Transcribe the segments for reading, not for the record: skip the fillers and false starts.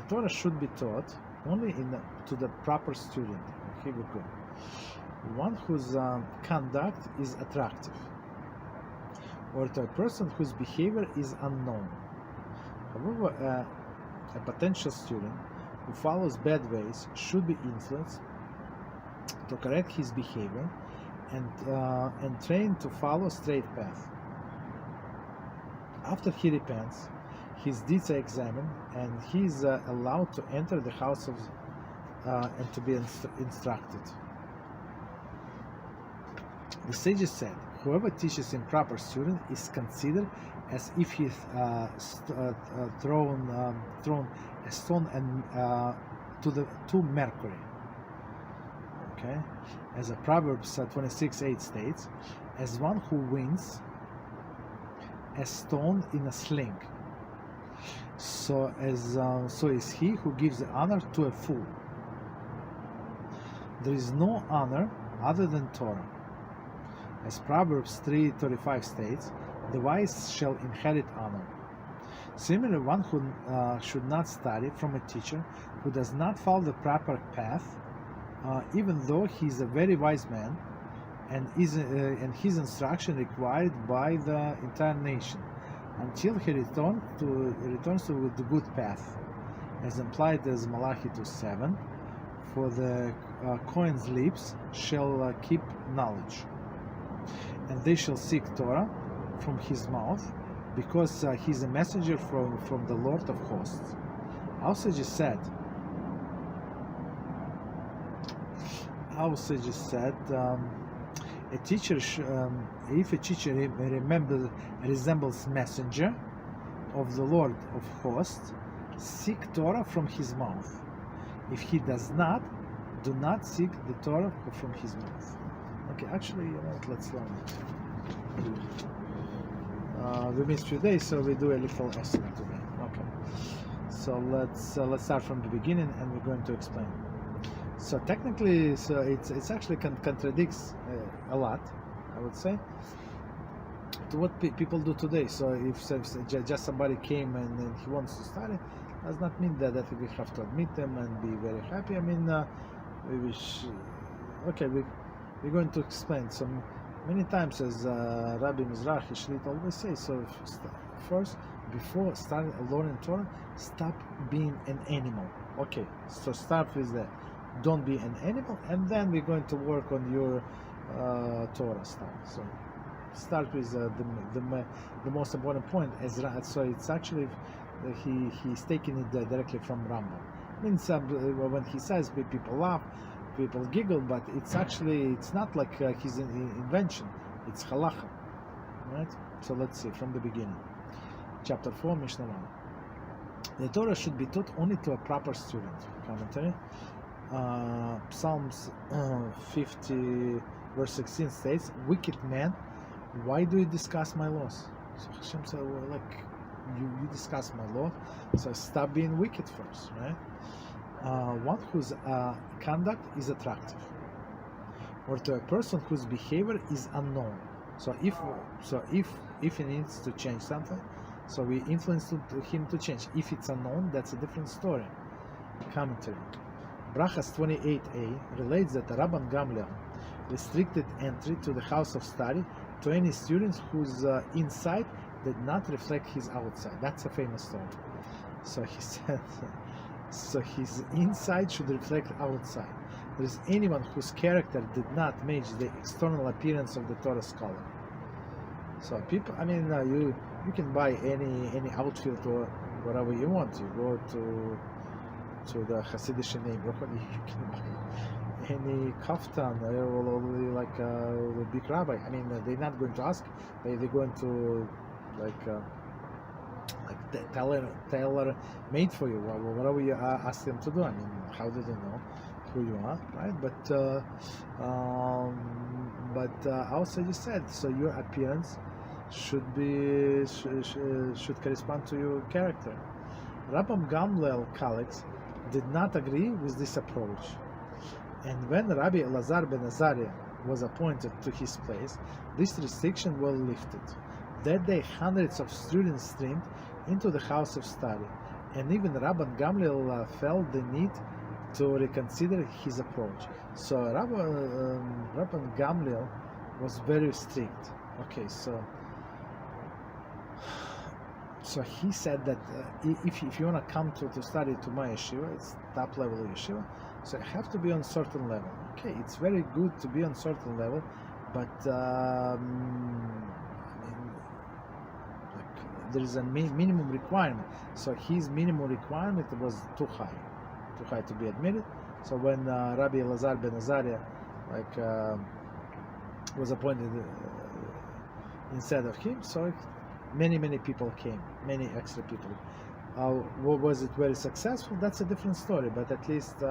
Torah should be taught only to the proper student. Here we go. One whose conduct is attractive, or to a person whose behavior is unknown. However, a potential student who follows bad ways should be influenced to correct his behavior and trained to follow straight path. After he repents, his deeds are examined, and he is allowed to enter the house of and to be instructed. The sages said, whoever teaches improper student is considered as if he thrown a stone to Mercury. Okay, as a Proverbs 26:8 states, as one who wins a stone in a sling, so is he who gives the honor to a fool. There is no honor other than Torah. As Proverbs 3:35 states, the wise shall inherit honor. Similarly, one who should not study from a teacher who does not follow the proper path, even though he is a very wise man, and his instruction required by the entire nation, until he returns to the good path, as implied as Malachi 2:7. For the Kohen's lips shall keep knowledge, and they shall seek Torah from his mouth, because he is a messenger from the Lord of hosts. Also just said, a teacher, if a teacher resembles messenger of the Lord of hosts, seek Torah from his mouth. If he does not, do not seek the Torah from his mouth. Okay, actually, let's learn it. We missed 2 days, so we do a little estimate today. Okay, so let's start from the beginning, and we're going to explain. So technically, it's actually contradicts a lot, I would say, to what people do today. So if just somebody came and he wants to study, does not mean that we have to admit them and be very happy. I mean, we're going to explain. So many times, as Rabbi Mizrachi always says, so first, before starting learning Torah, stop being an animal. Okay, so start with that. Don't be an animal, and then we're going to work on your Torah stuff. So start with the most important point. So it's actually he's taking it directly from Rambam. Means when he says, people laugh, people giggle, but it's not like his invention. It's Halachah, right? So let's see from the beginning. Chapter 4, Mishneh 1. The Torah should be taught only to a proper student. Commentary. Psalms 50 verse 16 states, wicked man, why do you discuss my laws? So Hashem said, well, like, you discuss my law, so stop being wicked first, right? One whose conduct is attractive, or to a person whose behavior is unknown. So if he needs to change something, so we influence him to change. If it's unknown, that's a different story. Commentary. Brachas 28a relates that Rabban Gamliel restricted entry to the house of study to any students whose inside did not reflect his outside. That's a famous story. So he said, so his inside should reflect outside. There is anyone whose character did not match the external appearance of the Torah scholar. So people, I mean, you can buy any outfit or whatever you want. You go to the Hasidic neighborhood, you can buy any kaftan or like a big rabbi. I mean, they're not going to ask. They're going to tailor made for you, whatever you ask them to do. I mean, how do they know who you are, right? But also you said, so your appearance should correspond to your character. Rabban Gamliel colleagues did not agree with this approach, and when Rabbi Elazar ben Azariah was appointed to his place, this restriction was lifted. That day, hundreds of students streamed into the house of study, and even Rabban Gamliel felt the need to reconsider his approach. So Rabban Gamliel was very strict. Okay, so he said that if you want to come to study to my yeshiva, it's top level yeshiva, so you have to be on certain level. Okay, it's very good to be on certain level, but there is a minimum requirement. So his minimum requirement was too high to be admitted. So when Rabbi Elazar ben Azariah was appointed instead of him, so many people came, many extra people. Was it very successful? That's a different story, but at least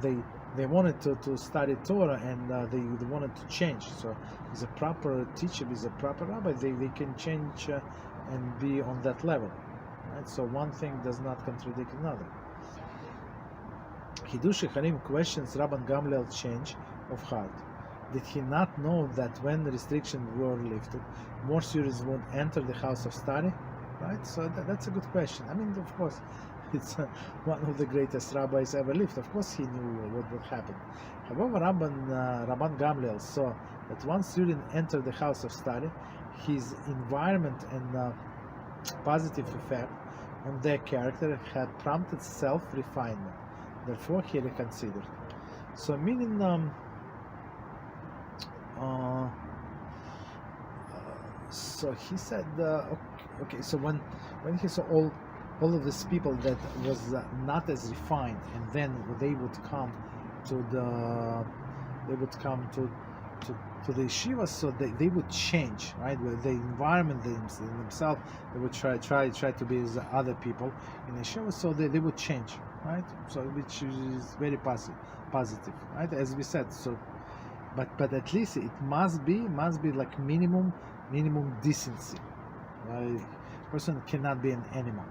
they wanted to study Torah, and they wanted to change. So as a proper teacher, as a proper rabbi, they can change and be on that level, right? So one thing does not contradict another. Hidush Harim questions Rabban Gamliel's change of heart. Did he not know that when the restrictions were lifted, more students would enter the house of study? Right? So that's a good question. I mean, of course, it's one of the greatest rabbis ever lived. Of course, he knew what would happen. However, Rabban Gamliel saw that once student entered the house of study, his environment and positive effect on their character had prompted self-refinement. Therefore, he reconsidered. So, meaning, so he said, okay. So when he saw all of these people that was not as refined, and then they would come to the the yeshiva, so they would change, right? With the environment themselves, they would try to be as other people in the yeshiva, so they would change, right? So which is very positive, right? As we said. So, but at least it must be like minimum decency. Right? Person cannot be an animal.